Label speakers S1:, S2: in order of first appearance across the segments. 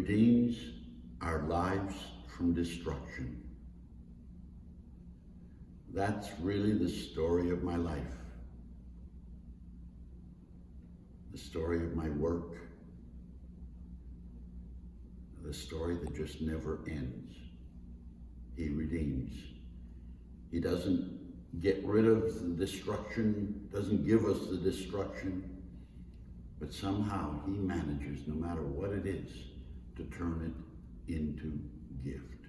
S1: redeems our lives from destruction. That's really the story of my life. The story of my work. The story that just never ends. He redeems. He doesn't get rid of the destruction, doesn't give us the destruction, but somehow he manages, no matter what it is, to turn it into gift.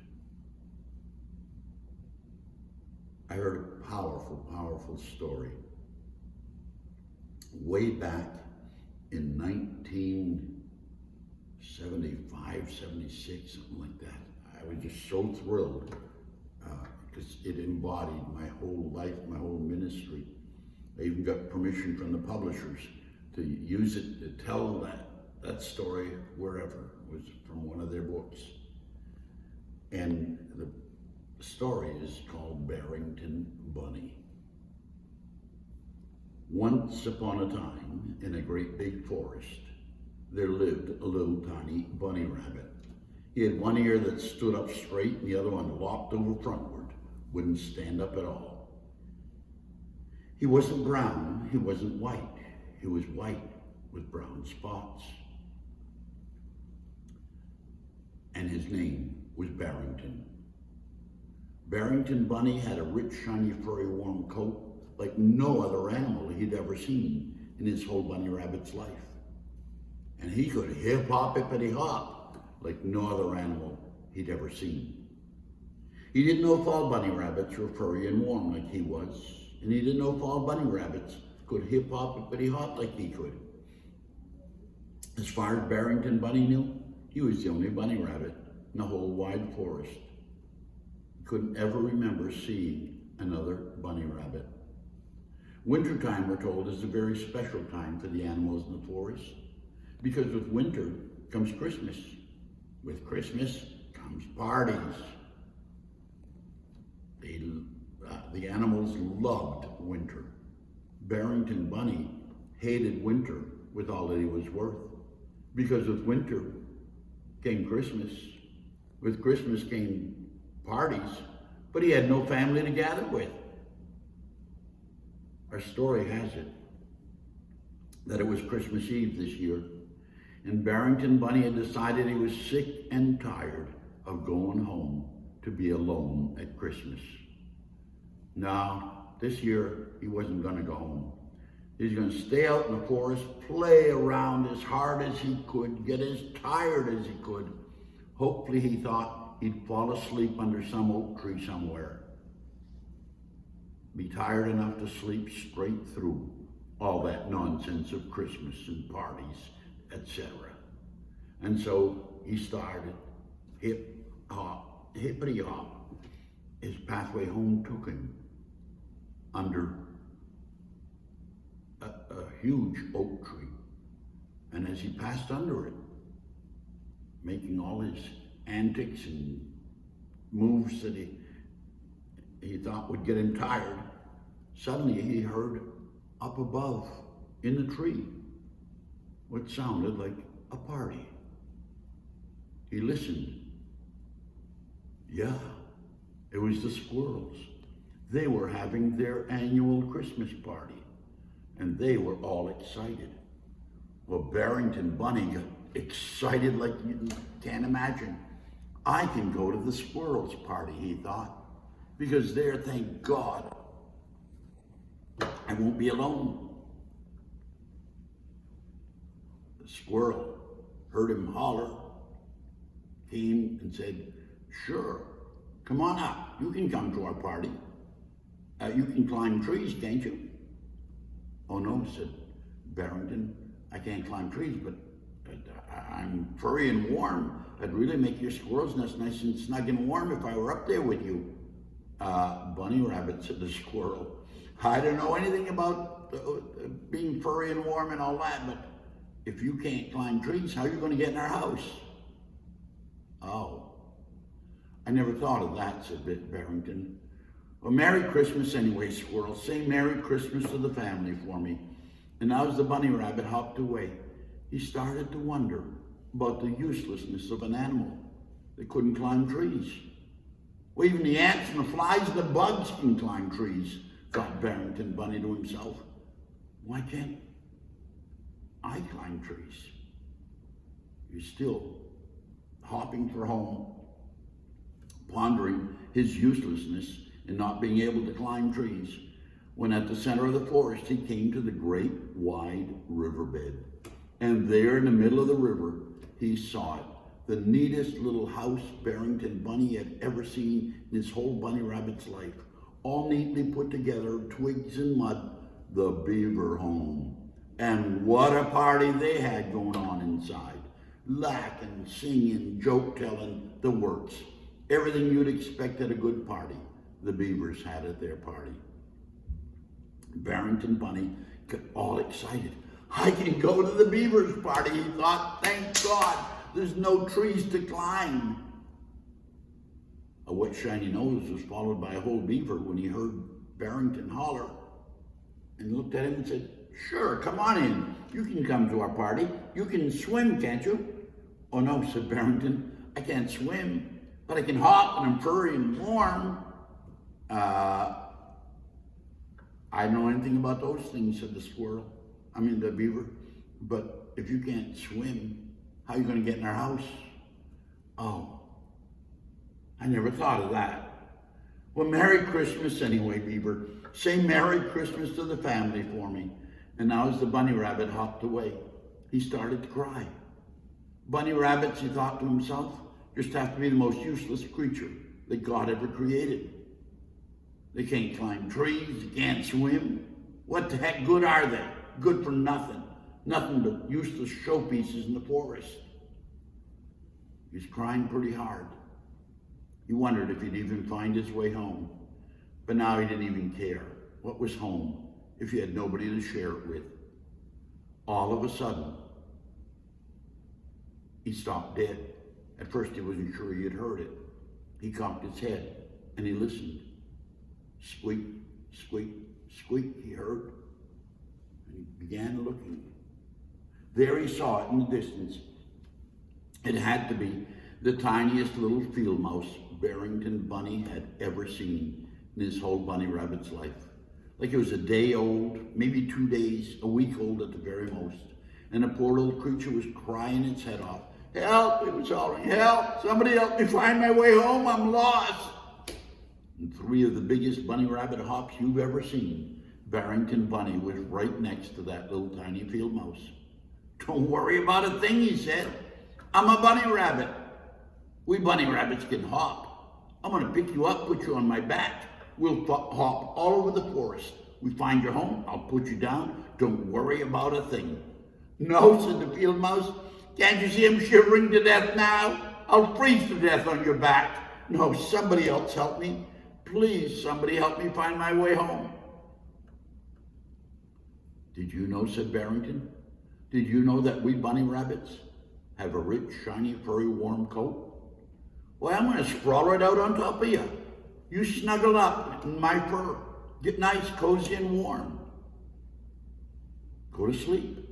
S1: I heard a powerful, powerful story way back in 1975, 76, something like that. I was just so thrilled because it embodied my whole life, my whole ministry. I even got permission from the publishers to use it to tell that story wherever. It was from one of their books. And the story is called Barrington Bunny. Once upon a time, in a great big forest, there lived a little tiny bunny rabbit. He had one ear that stood up straight and the other one lopped over frontward, wouldn't stand up at all. He wasn't brown, he wasn't white. He was white with brown spots. And his name was Barrington. Barrington Bunny had a rich, shiny, furry, warm coat like no other animal he'd ever seen in his whole bunny rabbit's life. And he could hip-hop, hippity-hop like no other animal he'd ever seen. He didn't know if all bunny rabbits were furry and warm like he was, and he didn't know if all bunny rabbits could hip-hop, hippity-hop like he could. As far as Barrington Bunny knew, he was the only bunny rabbit in the whole wide forest. He couldn't ever remember seeing another bunny rabbit. Wintertime, we're told, is a very special time for the animals in the forest, because with winter comes Christmas. With Christmas comes parties. The animals loved winter. Barrington Bunny hated winter with all that he was worth, because with winter came Christmas. With Christmas came parties, but he had no family to gather with. Our story has it that it was Christmas Eve this year, and Barrington Bunny had decided he was sick and tired of going home to be alone at Christmas. No, this year he wasn't going to go home. He's going to stay out in the forest, play around as hard as he could, get as tired as he could. Hopefully, he thought he'd fall asleep under some oak tree somewhere. Be tired enough to sleep straight through all that nonsense of Christmas and parties, etc. And so he started hip-hop, hippity-hop. His pathway home took him under a huge oak tree. And as he passed under it, making all his antics and moves that he thought would get him tired, suddenly he heard up above in the tree what sounded like a party. He listened. Yeah, it was the squirrels. They were having their annual Christmas party, and they were all excited. Well, Barrington Bunny got excited like you can't imagine. I can go to the squirrels' party, he thought, because there, thank God, I won't be alone. The squirrel heard him holler, came and said, sure, come on up, you can come to our party. You can climb trees, can't you? Oh no, said Barrington, I can't climb trees, but I'm furry and warm. I'd really make your squirrel's nest nice and snug and warm if I were up there with you. Bunny Rabbit, said the squirrel, I don't know anything about being furry and warm and all that, but if you can't climb trees, how are you going to get in our house? Oh, I never thought of that, said Barrington. Well, Merry Christmas anyway, squirrel. Say Merry Christmas to the family for me. And as the bunny rabbit hopped away, he started to wonder about the uselessness of an animal that couldn't climb trees. Well, even the ants and the flies and the bugs can climb trees, thought Barrington Bunny to himself. Why can't I climb trees? He's still hopping for home, pondering his uselessness in not being able to climb trees, when at the center of the forest he came to the great wide riverbed. And there in the middle of the river he saw it, the neatest little house Barrington Bunny had ever seen in his whole bunny rabbit's life, all neatly put together, twigs and mud, the beaver home. And what a party they had going on inside. Laughing, singing, joke-telling, the works. Everything you'd expect at a good party, the beavers had at their party. Barrington Bunny got all excited. I can go to the beavers' party, he thought. Thank God, there's no trees to climb. A wet, shiny nose was followed by a whole beaver when he heard Barrington holler and looked at him and said, sure, come on in. You can come to our party. You can swim, can't you? Oh no, said Barrington. I can't swim, but I can hop and I'm furry and warm. I don't know anything about those things, said the beaver. But if you can't swim, how are you going to get in our house? Oh, I never thought of that. Well, Merry Christmas anyway, beaver. Say Merry Christmas to the family for me. And now as the bunny rabbit hopped away, he started to cry. Bunny rabbits, he thought to himself, just have to be the most useless creature that God ever created. They can't climb trees, they can't swim. What the heck good are they? Good for nothing. Nothing but useless showpieces in the forest. He was crying pretty hard. He wondered if he'd even find his way home. But now he didn't even care. What was home if he had nobody to share it with? All of a sudden, he stopped dead. At first he wasn't sure he had heard it. He cocked his head and he listened. Squeak, squeak, squeak, he heard. And he began looking. There he saw it in the distance. It had to be the tiniest little field mouse Barrington Bunny had ever seen in his whole bunny rabbit's life. Like it was a day old, maybe 2 days, a week old at the very most. And the poor little creature was crying its head off. Help, it was hollering, help, somebody help me find my way home, I'm lost. And 3 of the biggest bunny rabbit hops you've ever seen, Barrington Bunny was right next to that little tiny field mouse. Don't worry about a thing, he said. I'm a bunny rabbit. We bunny rabbits can hop. I'm gonna pick you up, put you on my back. We'll hop all over the forest. We find your home, I'll put you down. Don't worry about a thing. No, said the field mouse. Can't you see him shivering to death now? I'll freeze to death on your back. No, somebody else help me. Please, somebody help me find my way home. Did you know, said Barrington, did you know that we bunny rabbits have a rich, shiny, furry, warm coat? Well, I'm going to sprawl right out on top of you. You snuggle up in my fur. Get nice, cozy, and warm. Go to sleep.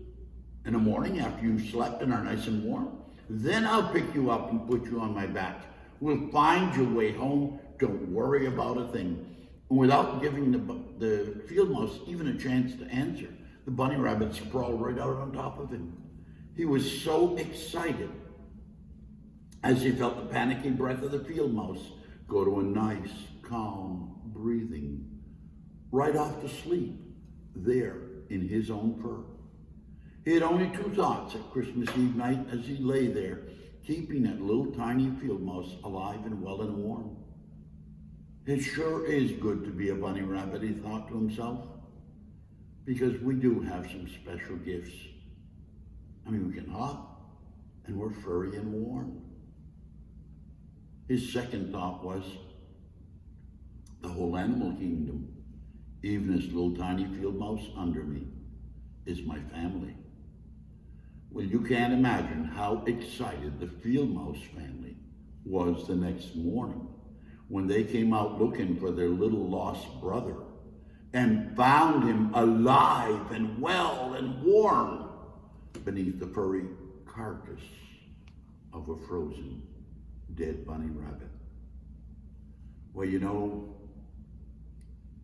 S1: In the morning, after you've slept and are nice and warm, then I'll pick you up and put you on my back. We'll find your way home. Don't worry about a thing. And without giving the field mouse even a chance to answer, the bunny rabbit sprawled right out on top of him. He was so excited as he felt the panicky breath of the field mouse go to a nice, calm breathing, right off to sleep there in his own fur. He had only 2 thoughts at Christmas Eve night as he lay there, keeping that little tiny field mouse alive and well and warm. It sure is good to be a bunny rabbit, he thought to himself, because we do have some special gifts. I mean, we can hop, and we're furry and warm. His second thought was, the whole animal kingdom, even this little tiny field mouse under me, is my family. Well, you can't imagine how excited the field mouse family was the next morning when they came out looking for their little lost brother and found him alive and well and warm beneath the furry carcass of a frozen, dead bunny rabbit. Well, you know,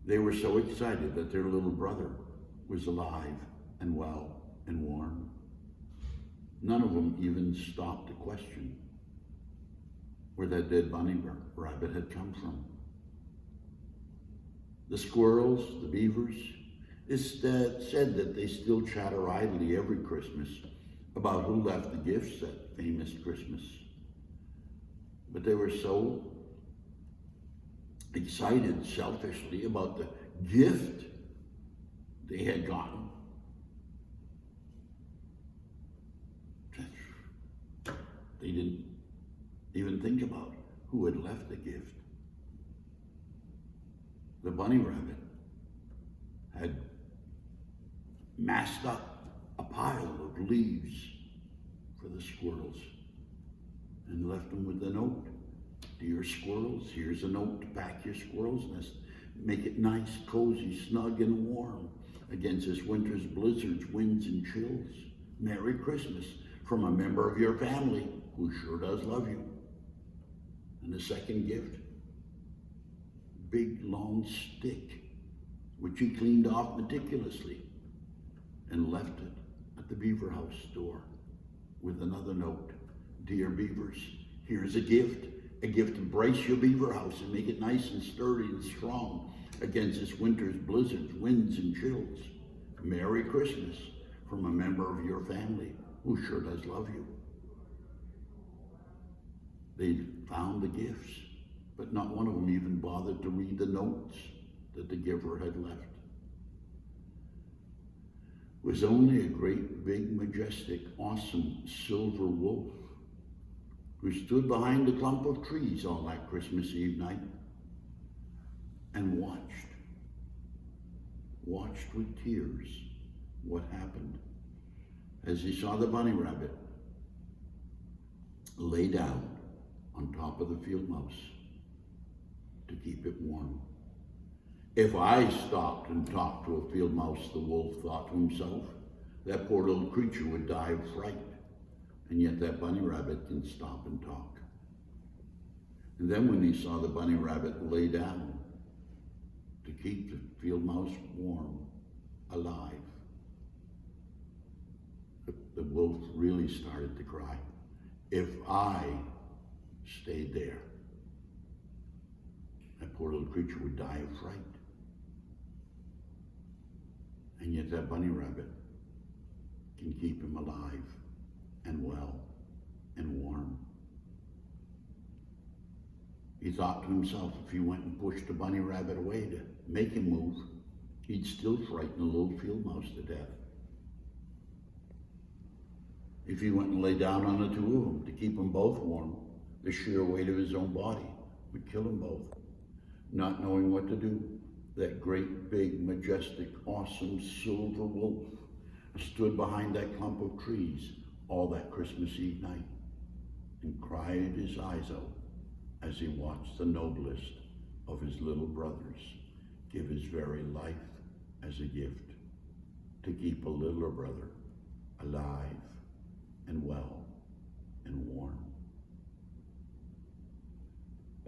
S1: they were so excited that their little brother was alive and well and warm. None of them even stopped to question where that dead bunny rabbit had come from. The squirrels, the beavers, said that they still chatter idly every Christmas about who left the gifts that famous Christmas. But they were so excited selfishly about the gift they had gotten that they didn't even think about who had left the gift. The bunny rabbit had massed up a pile of leaves for the squirrels and left them with a note. Dear squirrels, here's a note to pack your squirrel's nest. Make it nice, cozy, snug, and warm against this winter's blizzards, winds, and chills. Merry Christmas from a member of your family who sure does love you. And the second gift, big long stick, which he cleaned off meticulously and left it at the beaver house door with another note. Dear beavers, here's a gift to brace your beaver house and make it nice and sturdy and strong against this winter's blizzards, winds, and chills. Merry Christmas from a member of your family who sure does love you. They found the gifts, but not one of them even bothered to read the notes that the giver had left. It was only a great, big, majestic, awesome silver wolf who stood behind a clump of trees on that Christmas Eve night and watched with tears what happened as he saw the bunny rabbit lay down on top of the field mouse to keep it warm. If I stopped and talked to a field mouse, the wolf thought to himself, that poor little creature would die of fright. And yet that bunny rabbit can stop and talk. And then when he saw the bunny rabbit lay down to keep the field mouse warm, alive, the wolf really started to cry. If I stayed there, that poor little creature would die of fright. And yet that bunny rabbit can keep him alive and well and warm. He thought to himself, if he went and pushed the bunny rabbit away to make him move, he'd still frighten the little field mouse to death. If he went and lay down on the two of them to keep them both warm, the sheer weight of his own body would kill them both. Not knowing what to do, that great, big, majestic, awesome silver wolf stood behind that clump of trees all that Christmas Eve night and cried his eyes out as he watched the noblest of his little brothers give his very life as a gift to keep a littler brother alive and well and warm.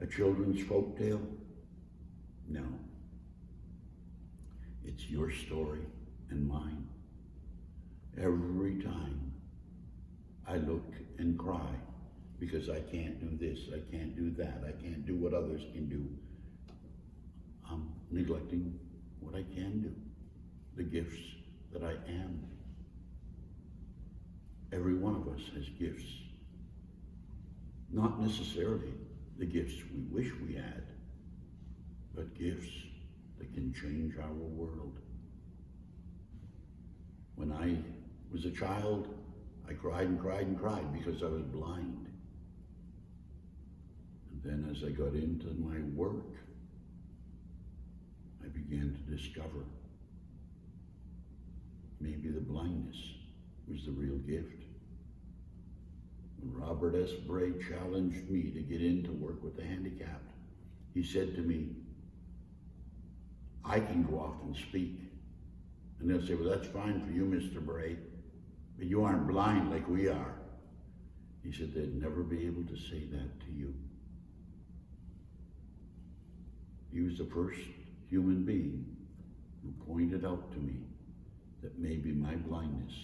S1: A children's folk tale? No. It's your story and mine. Every time I look and cry because I can't do this, I can't do that, I can't do what others can do, I'm neglecting what I can do, the gifts that I am. Every one of us has gifts. Not necessarily the gifts we wish we had, but gifts that can change our world. When I was a child, I cried and cried and cried because I was blind. And then as I got into my work, I began to discover maybe the blindness was the real gift. When Robert S. Bray challenged me to get in to work with the handicapped, he said to me, I can go off and speak. And they'll say, well, that's fine for you, Mr. Bray, but you aren't blind like we are. He said they'd never be able to say that to you. He was the first human being who pointed out to me that maybe my blindness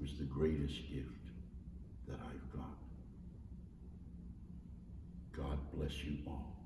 S1: was the greatest gift that I've got. God bless you all.